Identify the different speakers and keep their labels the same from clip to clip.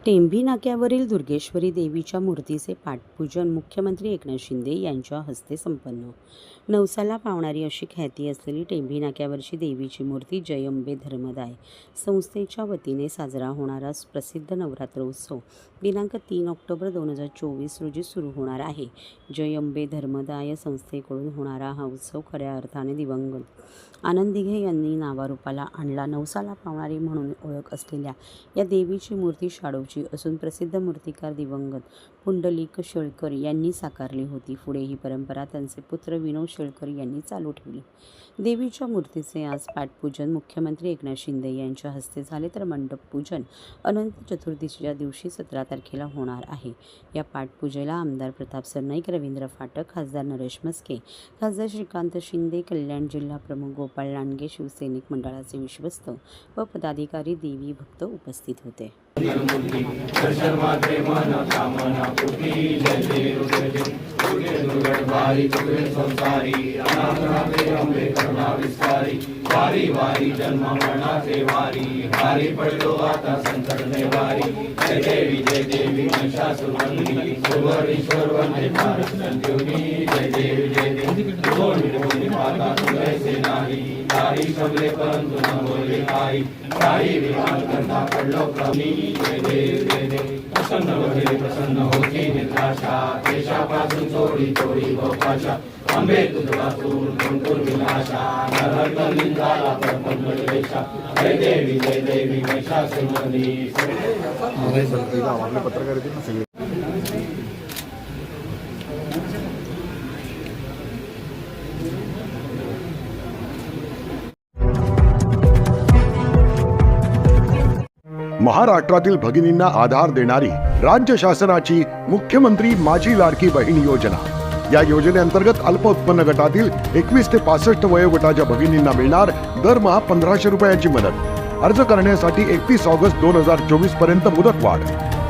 Speaker 1: टेंभी नाक्यावरील दुर्गेश्वरी देवीच्या मूर्तीचे पाटपूजन मुख्यमंत्री एकनाथ शिंदे यांच्या हस्ते संपन्न. नवसाला पावणारी अशी ख्याती असलेली टेंभी नाक्यावरची देवीची मूर्ती जय अंबे धर्मदाय संस्थेच्या वतीने साजरा होणारा प्रसिद्ध नवरात्रोत्सव दिनांक 3 ऑक्टोबर 2024 रोजी सुरू होणार आहे. जय अंबे धर्मदाय संस्थेकडून होणारा हा उत्सव खऱ्या अर्थाने दिवंगत आनंद दिघे यांनी नावारूपाला आणला. नवसाला पावणारी म्हणून ओळख असलेल्या या देवीची मूर्ती शाडूची असून प्रसिद्ध मूर्तिकार दिवंगत पुंडलिक शेळकर यांनी साकारली होती. पुढे ही परंपरा त्यांचे पुत्र विनोद शेळकर यांनी चालू ठेवली. देवीच्या मूर्तीचे आज पाटपूजन मुख्यमंत्री एकनाथ शिंदे यांच्या हस्ते झाले, तर मंडप पूजन अनंत चतुर्दशीच्या दिवशी 17 तारखेला होणार आहे. या पाटपूजेला आमदार प्रताप सरनाईक, रवींद्र फाटक, खासदार नरेश म्हस्के, खासदार श्रीकांत शिंदे, कल्याण जिल्हा प्रमुख गोपाळ लांडगे, शिवसैनिक मंडळाचे विश्वस्त व पदाधिकारी, देवी भक्त उपस्थित होते.
Speaker 2: वारी वारी जन्म मरणाचे वारी वारी पडलो आता संकटने वारी. जय देवी महिषासुरमर्दिनी सुवर्णेश्वर वंदे भारत संजीवनी. जय देवी कोणी माता तुझे नाही तारी सबले परंतु न बोले काही काही विमान करता पडलो कमी. जय देव प्रसन्न होती निराशा देशापासून चोरी चोरी गोपाशा. अंबे तुझ वाचून गुंतून विनाशा नरहर निंदाला परपंच रेषा. जय देवी महिषासुरमर्दिनी.
Speaker 3: महाराष्ट्रातील भगिनींना आधार देणारी राज्य शासनाची मुख्यमंत्री माझी लाडकी बहीण योजना. या योजनेअंतर्गत अल्प उत्पन्न गटातील 21 ते 65 वयोगटाच्या भगिनींना मिळणार दरमहा 1500 रुपयांची मदत. अर्ज करण्यासाठी 31 ऑगस्ट 2024 पर्यंत मुदतवाढ.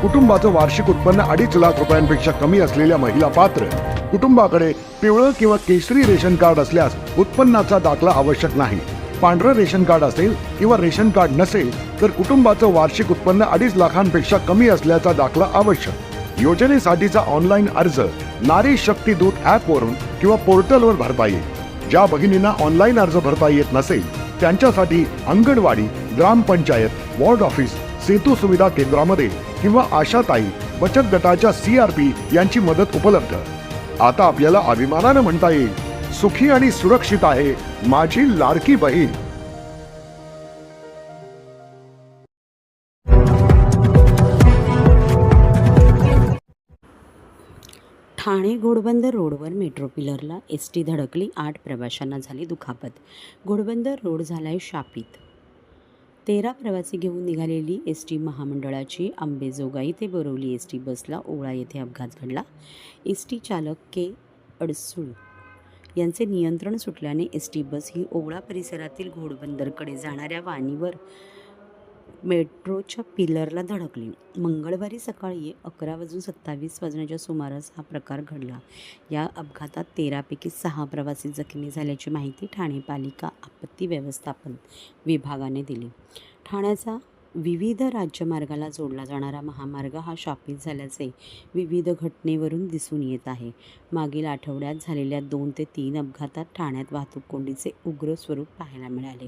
Speaker 3: कुटुंबाचं वार्षिक उत्पन्न 2.5 लाख रुपयांपेक्षा कमी असलेल्या महिला पात्र. कुटुंबाकडे पिवळं किंवा केशरी रेशन कार्ड असल्यास उत्पन्नाचा दाखला आवश्यक नाही. पांढरं रेशन कार्ड असेल किंवा रेशन कार्ड नसेल तर कुटुंबाचं वार्षिक उत्पन्न 2.5 लाखांपेक्षा कमी असल्याचा दाखला आवश्यक. योजनेसाठीचा ऑनलाईन अर्ज नारी शक्ती दूत ॲपवरून किंवा पोर्टलवर भरता येईल. ज्या भगिनींना ऑनलाईन अर्ज भरता येत नसेल त्यांच्यासाठी अंगणवाडी, ग्रामपंचायत, वॉर्ड ऑफिस, सेतू सुविधा केंद्रामध्ये किंवा आशाताई बचत गटाच्या CRP यांची मदत उपलब्ध. आता आपल्याला अभिमानानं म्हणता येईल, सुखी आणि सुरक्षित आहे माझी लाडकी बहीण.
Speaker 1: ठाणे घोडबंदर रोडवर मेट्रो पिलरला ST धडकली, 8 प्रवाशांना झाली दुखापत. घोडबंदर रोड झालाय शापित. 13 प्रवासी घेऊन निघालेली ST महामंडळाची अंबेजोगाई ते बोरिवली ST बसला ओवळा येथे अपघात घडला. ST चालक के अडसूळ यांचे नियंत्रण सुटल्याने ST बस ही ओवळा परिसरातील घोडबंदरकडे जाणाऱ्या वाहनीवर मेट्रोच्या पिलरला धडकली. मंगळवारी सकाळी 11:27 सुमारास हा प्रकार घडला. या अपघातात 13 पैकी 6 प्रवासी जखमी झाल्याची माहिती ठाणे पालिका आपत्ती व्यवस्थापन विभागाने दिली. ठाण्याचा विविध राज्यमार्गाला जोडला जाणारा महामार्ग हा शापित झाल्याचे विविध घटनेवरून दिसून येत आहे. मागील आठवड्यात झालेल्या 2 ते 3 अपघातात ठाण्यात वाहतूक कोंडीचे उग्र स्वरूप पाहायला मिळाले.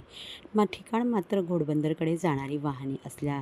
Speaker 1: ठिकाण मात्र घोडबंदरकडे जाणारी वाहने असल्या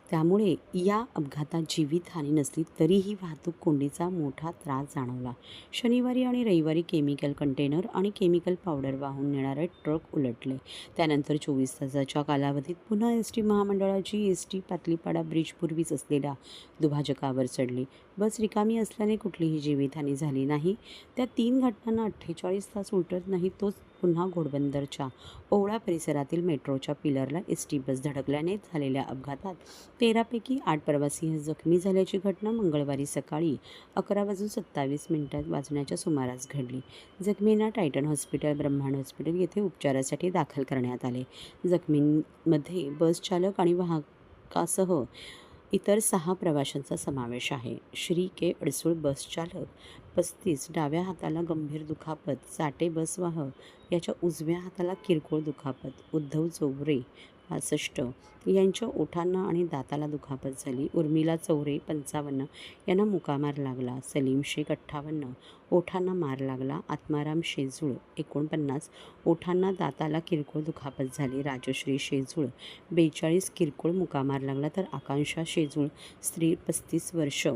Speaker 1: त्यामुळे या अपघातात जीवितहानी नसली तरीही वाहतूक कोंडीचा मोठा त्रास जाणवला. शनिवारी आणि रविवारी केमिकल कंटेनर आणि केमिकल पावडर वाहून नेणारे ट्रक उलटले. त्यानंतर 24 तासाच्या कालावधीत पुन्हा ST महामंडळाची ST पातलीपाडा ब्रिजपूर्वीच असलेल्या दुभाजकावर चढली. बस रिकामी असल्याने कुठलीही जीवितहानी झाली नाही. त्या 3 घटनांना 48 तास उलटत नाही तोच पुन्हा घोडबंदरच्या ओवळा परिसरातील मेट्रोच्या पिलरला ST बस धडकल्याने झालेल्या अपघातात 13 पैकी 8 प्रवासी जखमी झाल्याची घटना मंगळवारी सकाळी 11:27 सुमारास घडली. जखमींना टायटन हॉस्पिटल, ब्रह्मांड हॉस्पिटल येथे उपचारासाठी दाखल करण्यात आले. जखमींमध्ये बस चालक आणि वाहकासह इतर 6 प्रवाशांचा समावेश आहे. श्री के अडसूळ बस चालक 35, डाव्या हाताला गंभीर दुखापत. साठे बसवाहक याच्या उजव्या हाताला किरकोळ दुखापत. उद्धव चौरे 65 यांच्या ओठांना आणि दाताला दुखापत झाली. उर्मिला चौरे 55 यांना मुकामार लागला. सलीम शेख 58 ओठांना मार लागला. आत्माराम शेजूळ 49 ओठांना दाताला किरकोळ दुखापत झाली. राजश्री शेजूळ 42 किरकोळ मुकामार लागला. तर आकांक्षा शेजूळ स्त्री 35 वर्ष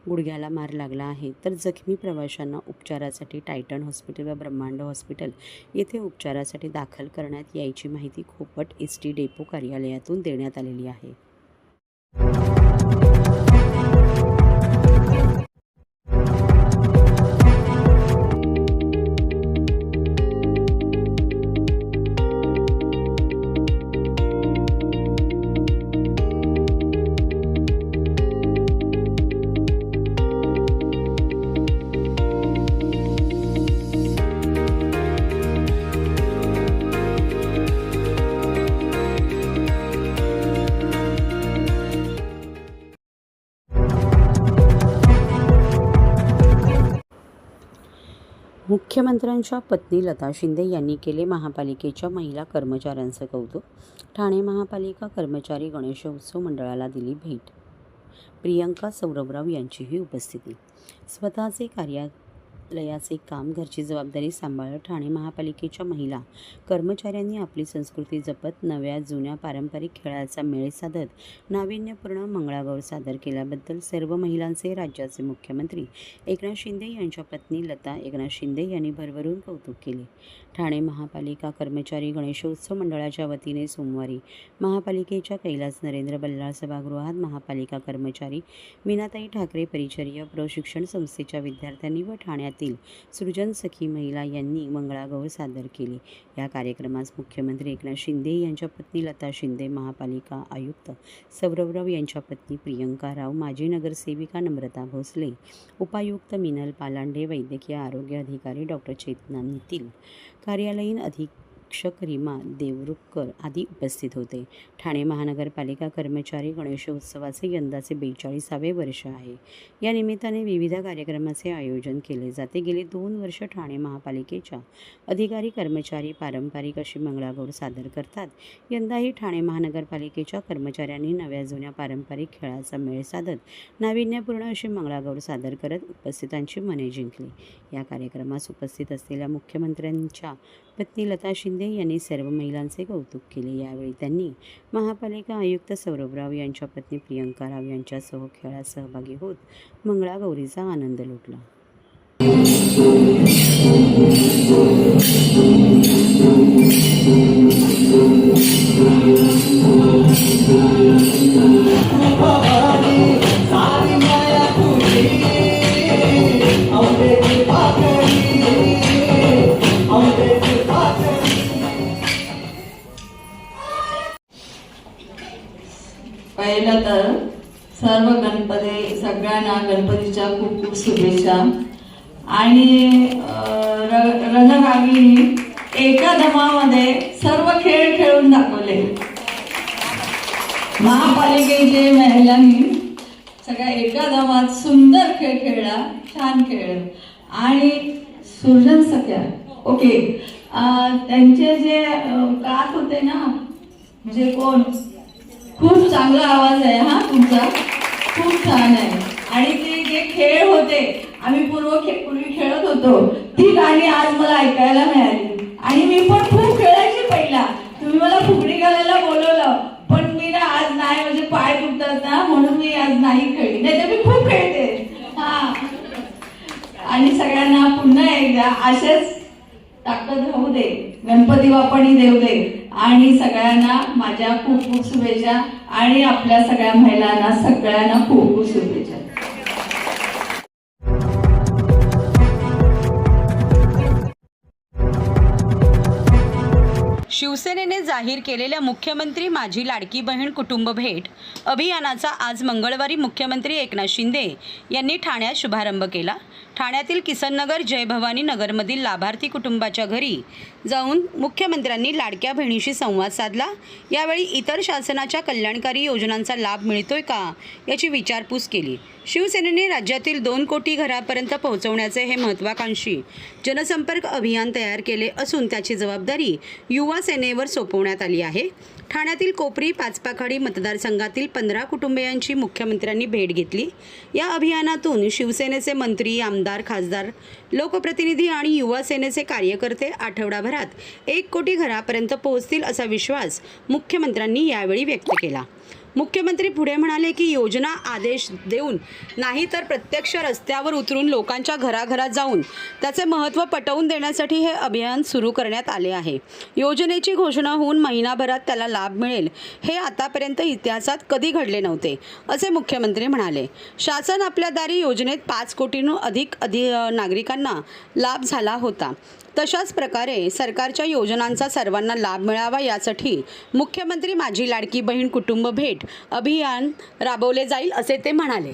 Speaker 1: गुडघ्याला मार लागला आहे. तर जखमी प्रवाशांना उपचारासाठी टायटन हॉस्पिटल व ब्रह्मांड हॉस्पिटल येथे उपचारासाठी दाखल करण्यात यायची माहिती खोपट एसटी डेपो कार्यालयातून देण्यात आलेली आहे. मुख्यमंत्र्यांच्या पत्नी लता शिंदे यांनी केले महापालिकेच्या महिला कर्मचाऱ्यांचं कौतुक. ठाणे महापालिका कर्मचारी गणेशोत्सव मंडळाला दिली भेट. प्रियंका सौरभराव यांचीही उपस्थिती. स्वतःचे कार्यालयाचे काम घरची जबाबदारी सांभाळत ठाणे महापालिकेच्या महिला कर्मचाऱ्यांनी आपली संस्कृती जपत नव्या जुन्या पारंपरिक खेळाचा मेळ साधत नाविन्यपूर्ण मंगळागौर सादर केल्याबद्दल सर्व महिलांचे राज्याचे मुख्यमंत्री एकनाथ शिंदे यांच्या पत्नी लता एकनाथ शिंदे यांनी भरभरून कौतुक केले. ठाणे महापालिका कर्मचारी गणेशोत्सव मंडळाच्या वतीने सोमवारी महापालिकेच्या कैलास नरेंद्र बल्लाळ सभागृहात महापालिका कर्मचारी मीनाताई ठाकरे परिचर्या प्रशिक्षण संस्थेच्या विद्यार्थ्यांनी व ठाण्यातील सृजन सखी महिला यांनी मंगळागौर सादर केले. या कार्यक्रमास मुख्यमंत्री एकनाथ शिंदे यांच्या पत्नी लता शिंदे, महापालिका आयुक्त सौरभराव यांच्या पत्नी प्रियंका राव, माजी नगरसेविका नम्रता भोसले, उपायुक्त मिनल पालांडे, वैद्यकीय आरोग्य अधिकारी डॉक्टर चेतना नितील, कार्यालयीन अधीक्षक रीमा देवरुखकर आदी उपस्थित होते. ठाणे महानगरपालिका कर्मचारी गणेशोत्सवाचे यंदाचे 42वे वर्ष आहे. या निमित्ताने विविध कार्यक्रमाचे आयोजन केले जाते. गेली 2 वर्ष ठाणे महापालिकेच्या अधिकारी कर्मचारी पारंपरिक अशी मंगळागौर सादर करतात. यंदाही ठाणे महानगरपालिकेच्या कर्मचाऱ्यांनी नव्या जुन्या पारंपरिक खेळाचा मेळ साधत नाविन्यपूर्ण अशी मंगळागौर सादर करत उपस्थितांची मने जिंकली. या कार्यक्रमास उपस्थित असलेल्या मुख्यमंत्र्यांच्या पत्नी लता शिंदे यांनी सर्व महिलांचे कौतुक केले. यावेळी त्यांनी महापालिका आयुक्त सौरभराव यांच्या पत्नी प्रियंका राव यांच्यासह खेळात सहभागी होत मंगळागौरीचा आनंद लुटला.
Speaker 4: पहिलं तर सगळ्यांना गणपतीच्या खूप खूप शुभेच्छा. आणि रणरागिणी एका दमामध्ये सर्व खेळ खेळून दाखवले. महापालिकेचे महिलांनी सगळ्या एका दमात सुंदर खेळ खेळला, छान खेळ. आणि सृजन सख्या ओके, त्यांचे जे गात होते ना, म्हणजे कोण, खूप चांगला आवाज आहे हा तुमचा, खूप छान आहे. आणि ते जे खेळ होते आम्ही पूर्वी खेळत होतो ती गाणी आज मला ऐकायला मिळाली. आणि मी पण खूप खेळायची पहिला. तुम्ही मला फुगडी घालायला बोलवलं पण मी ना आज नाही, म्हणजे पाय दुखतात ना म्हणून मी आज नाही खेळली, नाही तर मी खूप खेळते. हा, आणि सगळ्यांना पुन्हा एकदा असेच ताकद राहू दे, गणपती बाप्पानी देऊ दे. आणि सगळ्यांना माझ्या खूप खूप शुभेच्छा. आणि आपल्या सगळ्या महिलांना सगळ्यांना खूप खूप शुभेच्छा.
Speaker 1: शिवसेनेने जाहीर केलेल्या मुख्यमंत्री माझी लाडकी बहीण कुटुंब भेट अभियानाचा आज मंगळवारी मुख्यमंत्री एकनाथ शिंदे यांनी ठाण्यात शुभारंभ केला. ठाण्यातील किसननगर जय भवानी नगरमधील लाभार्थी कुटुंबाच्या घरी जाऊन मुख्यमंत्र्यांनी लाडक्या बहिणीशी संवाद साधला। यावेळी इतर शासनाच्या कल्याणकारी योजनांचा लाभ मिळतोय का याची विचारपूस केली। शिवसेनेने राज्यातील 2 कोटी घरापर्यंत पोहोचवण्याचे हे महत्त्वाकांक्षी जनसंपर्क अभियान तयार केले असून त्याची जबाबदारी युवा सेनेवर सोपवण्यात आली आहे। ठाण्यातील कोपरी पाचपाखाडी मतदारसंघातील 15 कुटुंबियांची मुख्यमंत्र्यांनी भेट घेतली। या अभियानातून शिवसेनेचे मंत्री, आमदार, खासदार, लोकप्रतिनिधी आणि युवा सेनेचे कार्यकर्ते आठवडाभरात 1 कोटी घरापर्यंत पोहोचतील असा विश्वास मुख्यमंत्र्यांनी यावेळी व्यक्त केला। मुख्यमंत्री पुढे म्हणाले की योजना आदेश देऊन नाही तर प्रत्यक्ष रस्त्यावर उतरून लोकांच्या घराघरात जाऊन त्याचे महत्त्व पटवून देण्यासाठी हे अभियान सुरू करण्यात आले आहे। योजनेची घोषणा होऊन महिनाभरात त्याला लाभ मिळेल हे आतापर्यंत इतिहासात कधी घडले नव्हते असे मुख्यमंत्री म्हणाले। शासन आपल्या दारी योजनेत 5 कोटींहून अधिक नागरिकांना लाभ झाला होता। तशाच प्रकारे सरकारच्या योजनांचा सर्वांना लाभ मिळावा यासाठी मुख्यमंत्री माझी लाडकी बहीण कुटुंब भेट अभियान राबवले जाईल असे ते म्हणाले।